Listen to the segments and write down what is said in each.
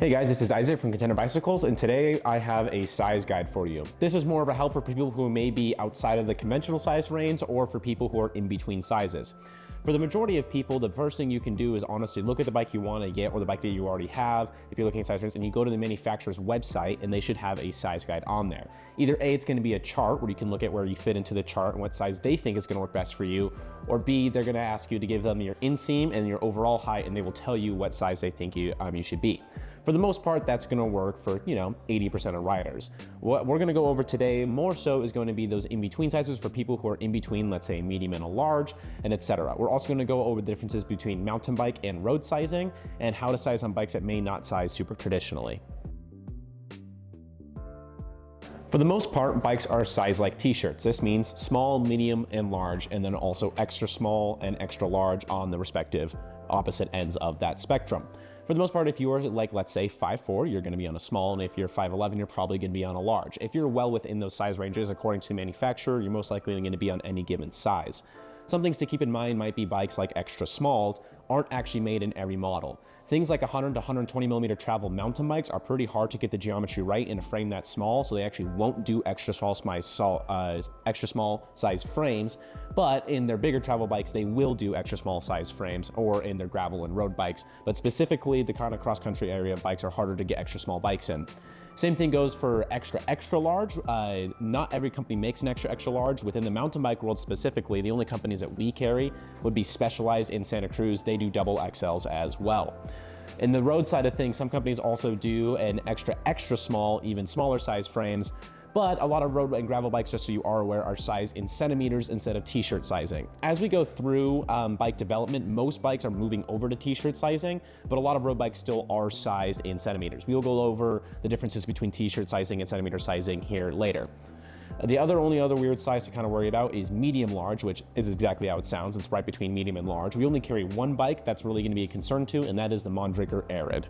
Hey guys, this is Isaac from Contender Bicycles, and today I have a size guide for you. This is more of a help for people who may be outside of the conventional size range or for people who are in between sizes. For the majority of people, the first thing you can do is honestly look at the bike you want to get or the bike that you already have if you're looking at size range, and you go to the manufacturer's website and they should have a size guide on there. Either A, it's going to be a chart where you can look at where you fit into the chart and what size they think is going to work best for you, or B, they're going to ask you to give them your inseam and your overall height, and they will tell you what size they think you should be. For the most part, that's going to work for 80% of riders. What we're going to go over today more so is going to be those in-between sizes for people who are in between, let's say, medium and a large, and etc. We're also going to go over the differences between mountain bike and road sizing and how to size on bikes that may not size super traditionally. For the most part, bikes are sized like t-shirts. This means small, medium, and large, and then also extra small and extra large on the respective opposite ends of that spectrum. For the most part, if you are like, let's say 5'4", you're going to be on a small, and if you're 5'11", you're probably going to be on a large. If you're well within those size ranges, according to the manufacturer, you're most likely going to be on any given size. Some things to keep in mind might be bikes like extra small aren't actually made in every model. Things like 100 to 120 millimeter travel mountain bikes are pretty hard to get the geometry right in a frame that small, so they actually won't do extra small size frames. But in their bigger travel bikes, they will do extra small size frames, or in their gravel and road bikes. But specifically, the kind of cross country area bikes are harder to get extra small bikes in. Same thing goes for extra large. Not every company makes an extra large. Within the mountain bike world specifically, the only companies that we carry would be Specialized in Santa Cruz. They do double XLs as well. In the road side of things, some companies also do an extra small, even smaller size frames. But a lot of road and gravel bikes, just so you are aware, are sized in centimeters instead of t-shirt sizing. As we go through bike development, most bikes are moving over to t-shirt sizing, but a lot of road bikes still are sized in centimeters. We will go over the differences between t-shirt sizing and centimeter sizing here later. The only other weird size to kind of worry about is medium large, which is exactly how it sounds. It's right between medium and large. We only carry one bike that's really going to be a concern to, and that is the Mondraker Arid.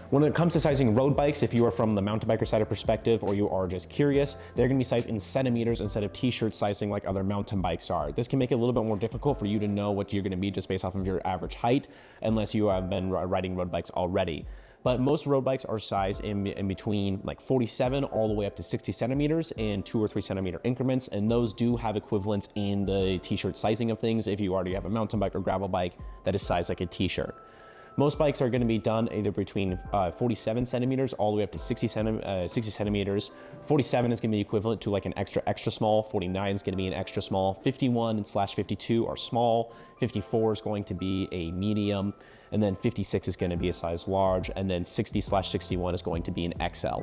When it comes to sizing road bikes, if you are from the mountain biker side of perspective or you are just curious, they're going to be sized in centimeters instead of t-shirt sizing like other mountain bikes are. This can make it a little bit more difficult for you to know what you're going to be just based off of your average height, unless you have been riding road bikes already. But most road bikes are sized in between like 47 all the way up to 60 centimeters in 2 or 3 centimeter increments, and those do have equivalents in the t-shirt sizing of things if you already have a mountain bike or gravel bike that is sized like a t-shirt. Most bikes are going to be done either between 47 centimeters all the way up to 60 centimeters. 47 is going to be equivalent to like an extra small. 49 is going to be an extra small. 51/52 are small. 54 is going to be a medium. And then 56 is going to be a size large. And then 60/61 is going to be an XL.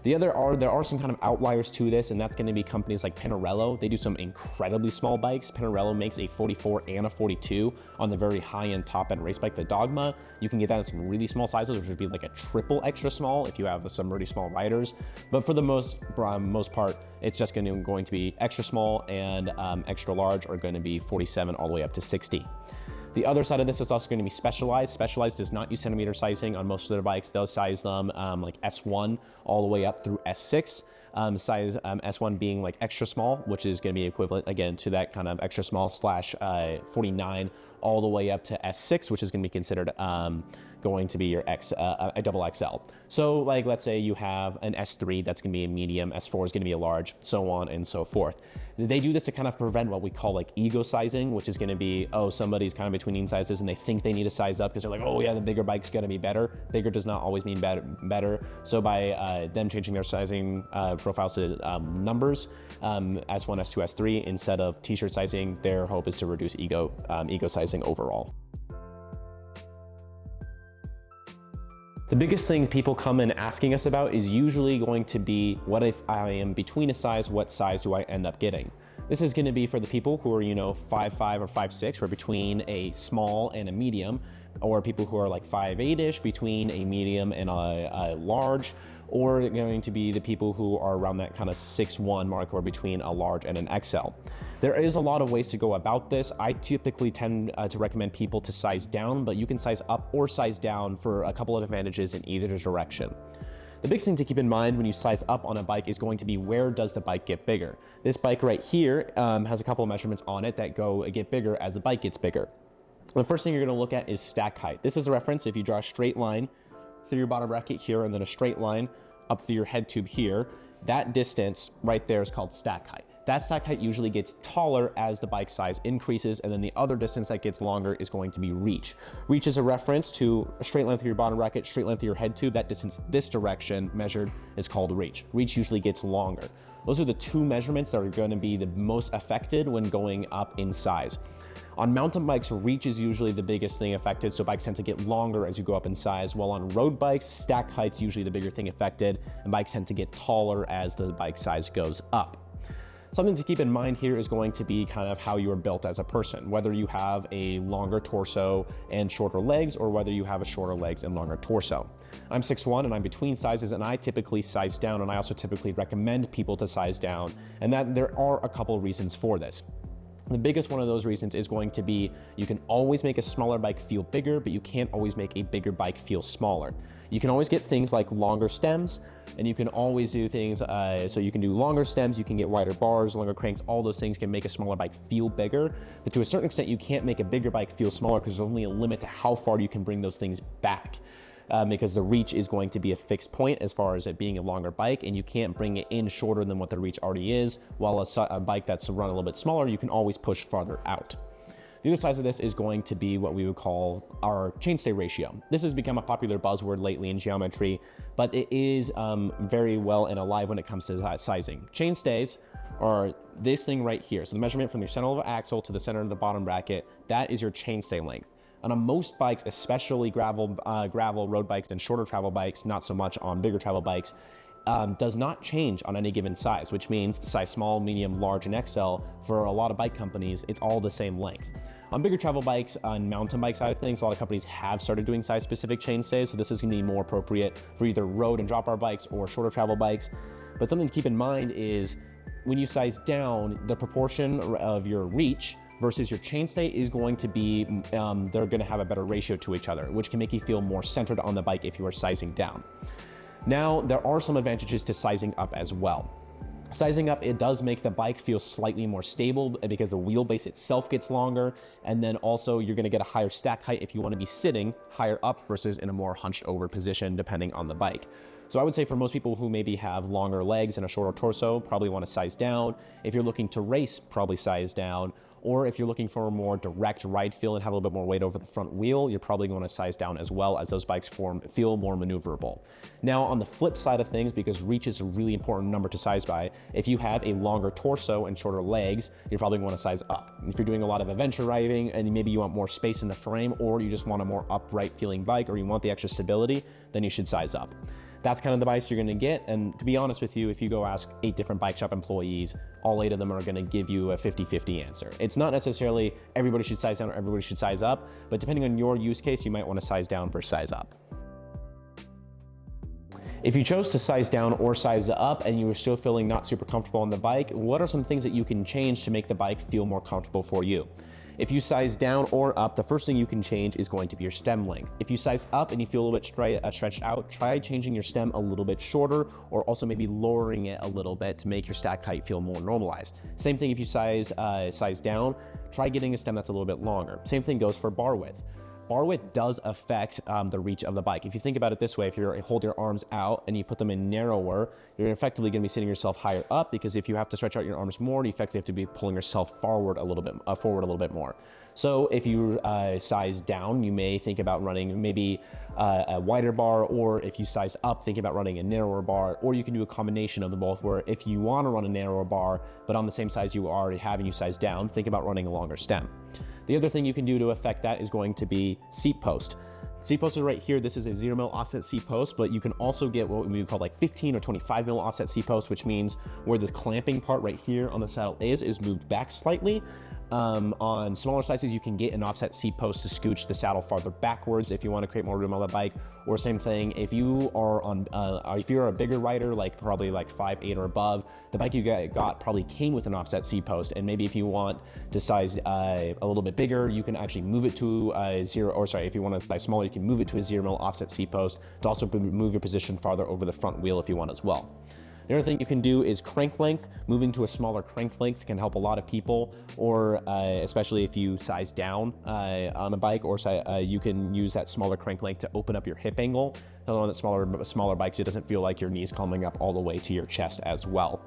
There are some kind of outliers to this, and that's going to be companies like Pinarello. They do some incredibly small bikes. Pinarello makes a 44 and a 42 on the very high-end top-end race bike, the Dogma. You can get that in some really small sizes, which would be like a triple extra small if you have some really small riders. But for the most part, it's just going to be extra small, and extra large are going to be 47 all the way up to 60. The other side of this is also going to be Specialized. Specialized does not use centimeter sizing on most of their bikes. They'll size them like S1 all the way up through S6. Size S1 being like extra small, which is going to be equivalent again to that kind of extra small / 49 all the way up to S6, which is going to be considered going to be your a double XL. So like, let's say you have an S3, that's going to be a medium, S4 is going to be a large, so on and so forth. They do this to kind of prevent what we call like ego sizing, which is going to be, oh, somebody's kind of between sizes and they think they need to size up because they're like, oh yeah, the bigger bike's going to be better. Bigger does not always mean better. So by them changing their sizing profiles to numbers, S1, S2, S3, instead of t-shirt sizing, their hope is to reduce ego sizing overall. The biggest thing people come in asking us about is usually going to be, what if I am between a size, what size do I end up getting? This is going to be for the people who are, 5'5" or 5'6", or between a small and a medium, or people who are like 5'8"-ish, between a medium and a large, or going to be the people who are around that kind of 6'1" mark, or between a large and an XL. There is a lot of ways to go about this. I typically tend to recommend people to size down, but you can size up or size down for a couple of advantages in either direction. The biggest thing to keep in mind when you size up on a bike is going to be, where does the bike get bigger? This bike right here has a couple of measurements on it that get bigger as the bike gets bigger. The first thing you're going to look at is stack height. This is a reference. If you draw a straight line through your bottom bracket here, and then a straight line up through your head tube here. That distance right there is called stack height. That stack height usually gets taller as the bike size increases, and then the other distance that gets longer is going to be reach. Reach is a reference to a straight line through your bottom bracket, straight line through your head tube. That distance this direction measured is called reach. Reach usually gets longer. Those are the two measurements that are going to be the most affected when going up in size. On mountain bikes, reach is usually the biggest thing affected, so bikes tend to get longer as you go up in size, while on road bikes, stack height's usually the bigger thing affected, and bikes tend to get taller as the bike size goes up. Something to keep in mind here is going to be kind of how you are built as a person, whether you have a longer torso and shorter legs, or whether you have a shorter legs and longer torso. I'm 6'1" and I'm between sizes, and I typically size down, and I also typically recommend people to size down, and that there are a couple of reasons for this. The biggest one of those reasons is going to be you can always make a smaller bike feel bigger, but you can't always make a bigger bike feel smaller. You can always get things like longer stems, and you can always do things, so you can do longer stems, you can get wider bars, longer cranks, all those things can make a smaller bike feel bigger. But to a certain extent, you can't make a bigger bike feel smaller because there's only a limit to how far you can bring those things back. Because the reach is going to be a fixed point as far as it being a longer bike, and you can't bring it in shorter than what the reach already is, while a bike that's run a little bit smaller, you can always push farther out. The other side of this is going to be what we would call our chainstay ratio. This has become a popular buzzword lately in geometry, but it is very well and alive when it comes to sizing. Chainstays are this thing right here. So the measurement from your center of the axle to the center of the bottom bracket, that is your chainstay length. And on most bikes, especially gravel, road bikes, and shorter travel bikes, not so much on bigger travel bikes, does not change on any given size, which means the size small, medium, large, and XL, for a lot of bike companies, it's all the same length. On bigger travel bikes, on mountain bike side of things, a lot of companies have started doing size-specific chainstays, so this is going to be more appropriate for either road and drop bar bikes or shorter travel bikes. But something to keep in mind is when you size down, the proportion of your reach versus your chainstay is going to be, they're going to have a better ratio to each other, which can make you feel more centered on the bike if you are sizing down. Now, there are some advantages to sizing up as well. Sizing up, it does make the bike feel slightly more stable because the wheelbase itself gets longer, and then also you're going to get a higher stack height if you want to be sitting higher up versus in a more hunched over position depending on the bike. So I would say for most people who maybe have longer legs and a shorter torso, probably want to size down. If you're looking to race, probably size down. Or if you're looking for a more direct ride feel and have a little bit more weight over the front wheel, you're probably going to size down as well, as those bikes feel more maneuverable. Now, on the flip side of things, because reach is a really important number to size by, if you have a longer torso and shorter legs, you're probably going to size up. If you're doing a lot of adventure riding and maybe you want more space in the frame, or you just want a more upright feeling bike, or you want the extra stability, then you should size up. That's kind of the bikes you're going to get, and to be honest with you, if you go ask 8 different bike shop employees, all 8 of them are going to give you a 50-50 answer. It's not necessarily everybody should size down or everybody should size up, but depending on your use case, you might want to size down versus size up. If you chose to size down or size up and you were still feeling not super comfortable on the bike, what are some things that you can change to make the bike feel more comfortable for you? If you size down or up, the first thing you can change is going to be your stem length. If you size up and you feel a little bit stretched out, try changing your stem a little bit shorter, or also maybe lowering it a little bit to make your stack height feel more normalized. Same thing if you size down, try getting a stem that's a little bit longer. Same thing goes for bar width. Bar width does affect the reach of the bike. If you think about it this way, if you hold your arms out and you put them in narrower, you're effectively going to be sitting yourself higher up, because if you have to stretch out your arms more, you effectively have to be pulling yourself forward a little bit more. So if you size down, you may think about running maybe a wider bar, or if you size up, think about running a narrower bar, or you can do a combination of the both, where if you want to run a narrower bar, but on the same size you already have and you size down, think about running a longer stem. The other thing you can do to affect that is going to be seat post. Seat post is right here. This is a 0 mil offset seat post, but you can also get what we would call like 15 or 25 mil offset seat post, which means where the clamping part right here on the saddle is moved back slightly. On smaller sizes, you can get an offset seat post to scooch the saddle farther backwards if you want to create more room on the bike. Or same thing, if you are if you're a bigger rider, like probably like 5'8" or above, the bike you got probably came with an offset seat post. And maybe if you want to size a little bit bigger, you can actually move it to if you want to size smaller, you can move it to a 0 mil offset seat post to also move your position farther over the front wheel if you want as well. The other thing you can do is crank length. Moving to a smaller crank length can help a lot of people, or especially if you size down on a bike, or you can use that smaller crank length to open up your hip angle on the smaller bikes, it doesn't feel like your knees coming up all the way to your chest as well.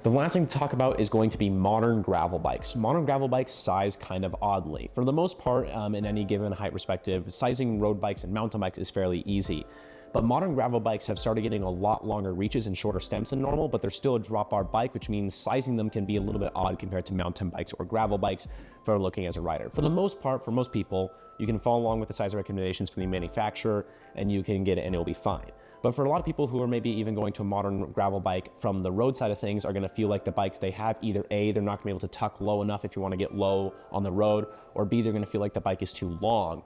The last thing to talk about is going to be modern gravel bikes. Modern gravel bikes size kind of oddly. For the most part, in any given height perspective, sizing road bikes and mountain bikes is fairly easy. But modern gravel bikes have started getting a lot longer reaches and shorter stems than normal, but they're still a drop bar bike, which means sizing them can be a little bit odd compared to mountain bikes or gravel bikes for looking as a rider. For the most part, for most people, you can follow along with the size recommendations from the manufacturer and you can get it and it'll be fine. But for a lot of people who are maybe even going to a modern gravel bike from the road side of things are going to feel like the bikes they have, either A, they're not going to be able to tuck low enough if you want to get low on the road, or B, they're going to feel like the bike is too long.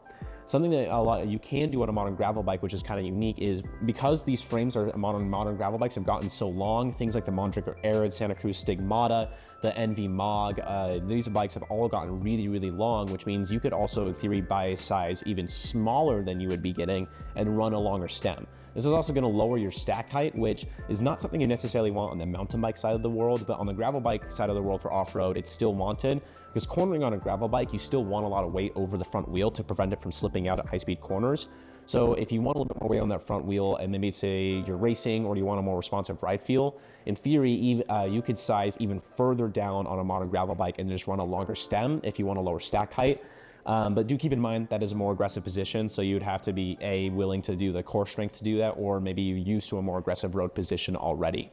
Something that you can do on a modern gravel bike, which is kind of unique, is because these frames are modern gravel bikes have gotten so long, things like the Mondrigo Arid, Santa Cruz Stigmata, the NV Mog, these bikes have all gotten really, really long, which means you could also, in theory, buy a size even smaller than you would be getting and run a longer stem. This is also going to lower your stack height, which is not something you necessarily want on the mountain bike side of the world, but on the gravel bike side of the world for off-road, it's still wanted. Because cornering on a gravel bike, you still want a lot of weight over the front wheel to prevent it from slipping out at high-speed corners. So if you want a little bit more weight on that front wheel and maybe say you're racing or you want a more responsive ride feel, in theory, you could size even further down on a modern gravel bike and just run a longer stem if you want a lower stack height. But do keep in mind that is a more aggressive position, so you'd have to be willing to do the core strength to do that, or maybe you're used to a more aggressive road position already.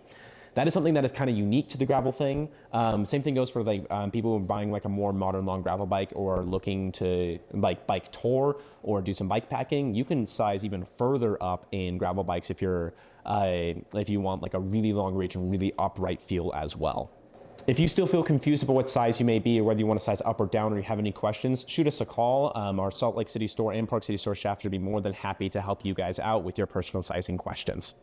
That is something that is kind of unique to the gravel thing. Same thing goes for like people who are buying like a more modern long gravel bike or looking to like bike tour or do some bike packing. You can size even further up in gravel bikes if you want like a really long reach and really upright feel as well. If you still feel confused about what size you may be or whether you want to size up or down or you have any questions, shoot us a call. Our Salt Lake City store and Park City store staff should be more than happy to help you guys out with your personal sizing questions.